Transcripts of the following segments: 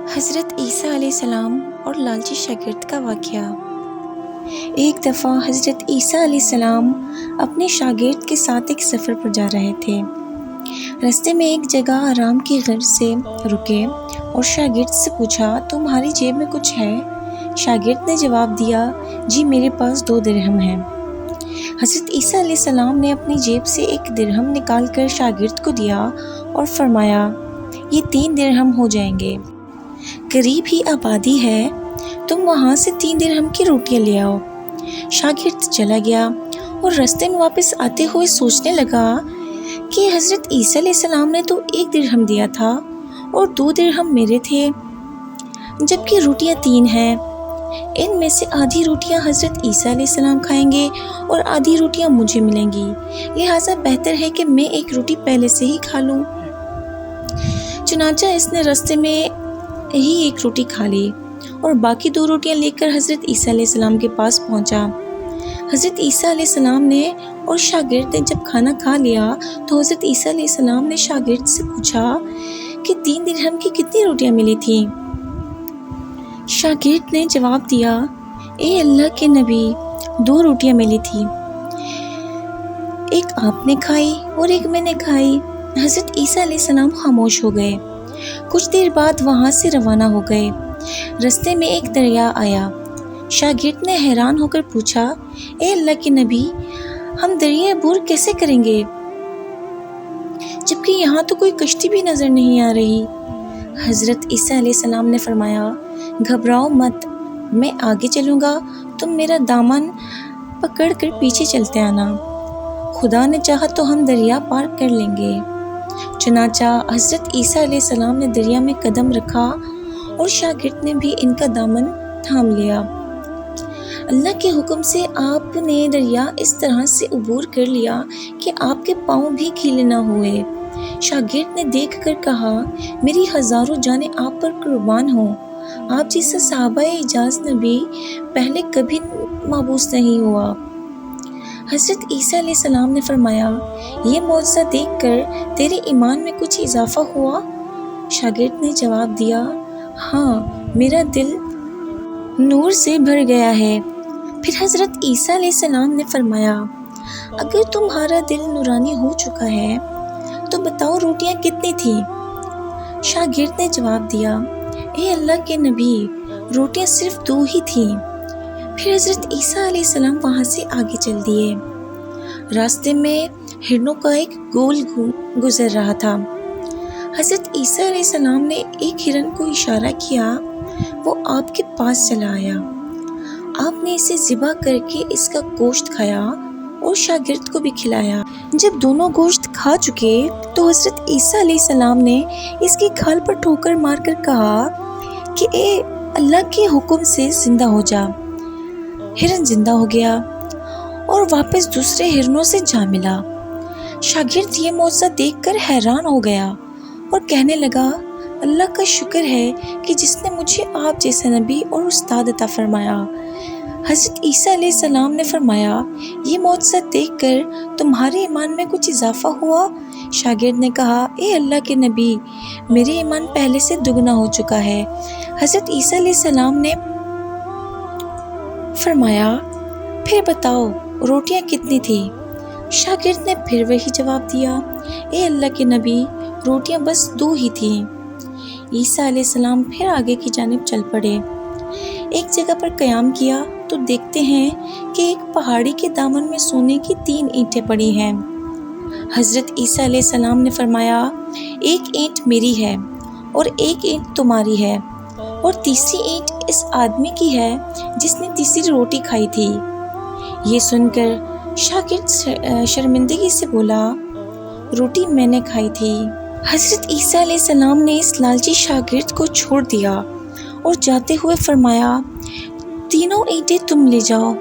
حضرت عیسیٰ علیہ السلام اور لالچی شاگرد کا واقعہ۔ ایک دفعہ حضرت عیسیٰ علیہ السلام اپنے شاگرد کے ساتھ ایک سفر پر جا رہے تھے۔ راستے میں ایک جگہ آرام کی غرض سے رکے اور شاگرد سے پوچھا، تمہاری جیب میں کچھ ہے؟ شاگرد نے جواب دیا، جی میرے پاس 2 درہم ہیں۔ حضرت عیسیٰ علیہ السلام نے اپنی جیب سے 1 درہم نکال کر شاگرد کو دیا اور فرمایا، یہ 3 درہم ہو جائیں گے۔ قریب ہی آبادی ہے، تم وہاں سے 3 درہم کی روٹیاں لے آؤ۔ شاگرد چلا گیا اور راستے میں واپس آتے ہوئے سوچنے لگا کہ حضرت عیسیٰ علیہ السلام نے تو 1 درہم دیا تھا اور 2 درہم میرے تھے، جبکہ روٹیاں 3 ہیں۔ ان میں سے آدھی روٹیاں حضرت عیسیٰ علیہ السلام کھائیں گے اور آدھی روٹیاں مجھے ملیں گی، لہٰذا بہتر ہے کہ میں 1 روٹی پہلے سے ہی کھا لوں۔ چنانچہ اس نے راستے میں ہی 1 روٹی کھا لی اور باقی 2 روٹیاں لے کر حضرت عیسیٰ علیہ السلام کے پاس پہنچا۔ حضرت عیسیٰ علیہ السلام نے اور شاگرد نے جب کھانا کھا لیا تو حضرت عیسیٰ علیہ السلام نے شاگرد سے پوچھا کہ 3 درہم کی کتنی روٹیاں ملی تھیں؟ شاگرد نے جواب دیا، اے اللہ کے نبی، 2 روٹیاں ملی تھیں، ایک آپ نے کھائی اور ایک میں نے کھائی۔ حضرت عیسیٰ علیہ السلام خاموش ہو گئے۔ کچھ دیر بعد وہاں سے روانہ ہو گئے۔ راستے میں ایک دریا آیا۔ شاگرد نے حیران ہو کر پوچھا، اے اللہ کے نبی، ہم دریا عبور کیسے کریں گے، جبکہ یہاں تو کوئی کشتی بھی نظر نہیں آ رہی؟ حضرت عیسیٰ علیہ السلام نے فرمایا، گھبراؤ مت، میں آگے چلوں گا، تم میرا دامن پکڑ کر پیچھے چلتے آنا، خدا نے چاہا تو ہم دریا پار کر لیں گے۔ چنانچہ حضرت عیسیٰ علیہ السلام نے دریا میں قدم رکھا اور شاگرد نے بھی ان کا دامن تھام لیا۔ اللہ کے حکم سے آپ نے دریا اس طرح سے عبور کر لیا کہ آپ کے پاؤں بھی گیلے نہ ہوئے۔ شاگرد نے دیکھ کر کہا، میری ہزاروں جانیں آپ پر قربان ہوں، آپ جیسا صحابہ اعجاز نبی پہلے کبھی مبعوث نہیں ہوا۔ حضرت عیسیٰ علیہ السلام نے فرمایا، یہ معجزہ دیکھ کر تیرے ایمان میں کچھ اضافہ ہوا؟ شاگرد نے جواب دیا، ہاں، میرا دل نور سے بھر گیا ہے۔ پھر حضرت عیسیٰ علیہ السلام نے فرمایا، اگر تمہارا دل نورانی ہو چکا ہے تو بتاؤ روٹیاں کتنی تھیں؟ شاگرد نے جواب دیا، اے اللہ کے نبی، روٹیاں صرف 2 ہی تھیں۔ پھر حضرت عیسیٰ علیہ السلام وہاں سے آگے چل دیے۔ راستے میں ہرنوں کا ایک گول گزر رہا تھا۔ حضرت عیسیٰ علیہ السلام نے ایک ہرن کو اشارہ کیا، وہ آپ کے پاس چلا آیا۔ آپ نے اسے ذبح کر کے اس کا گوشت کھایا اور شاگرد کو بھی کھلایا۔ جب دونوں گوشت کھا چکے تو حضرت عیسیٰ علیہ السلام نے اس کی کھال پر ٹھوکر مار کر کہا کہ اے اللہ کے حکم سے زندہ ہو جا۔ ہرن زندہ ہو گیا اور واپس دوسرے ہرنوں سے جا ملا۔ شاگرد یہ معجزہ دیکھ کر حیران ہو گیا اور کہنے لگا، اللہ کا شکر ہے کہ جس نے مجھے آپ جیسا نبی اور استاد عطا فرمایا۔ حضرت عیسیٰ علیہ السلام نے فرمایا، یہ معجزہ دیکھ کر تمہارے ایمان میں کچھ اضافہ ہوا؟ شاگرد نے کہا، اے اللہ کے نبی، میرے ایمان پہلے سے دگنا ہو چکا ہے۔ حضرت عیسیٰ علیہ السلام نے فرمایا، پھر بتاؤ روٹیاں کتنی تھیں؟ شاگرد نے پھر وہی جواب دیا، اے اللہ کے نبی، روٹیاں بس 2 ہی تھیں۔ عیسیٰ علیہ السلام پھر آگے کی جانب چل پڑے۔ ایک جگہ پر قیام کیا تو دیکھتے ہیں کہ ایک پہاڑی کے دامن میں سونے کی 3 اینٹیں پڑی ہیں۔ حضرت عیسیٰ علیہ السلام نے فرمایا، 1 اینٹ میری ہے اور 1 اینٹ تمہاری ہے اور تیسری اینٹ اس آدمی کی ہے جس نے تیسری روٹی کھائی تھی۔ یہ سن کر شاگرد شرمندگی سے بولا، روٹی میں نے کھائی تھی۔ حضرت عیسیٰ علیہ السلام نے اس لالچی شاگرد کو چھوڑ دیا اور جاتے ہوئے فرمایا، 3 اینٹیں تم لے جاؤ،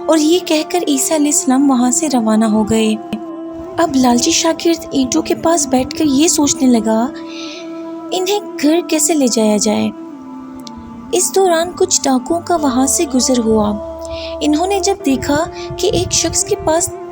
اور یہ کہہ کر عیسیٰ علیہ السلام وہاں سے روانہ ہو گئے۔ اب لالچی شاگرد اینٹوں کے پاس بیٹھ کر یہ سوچنے لگا، انہیں گھر کیسے لے جایا جائے۔ اس دوران کچھ ڈاکوؤں کا وہاں سے گزر ہوا۔ انہوں نے جب دیکھا کہ ایک شخص کے پاس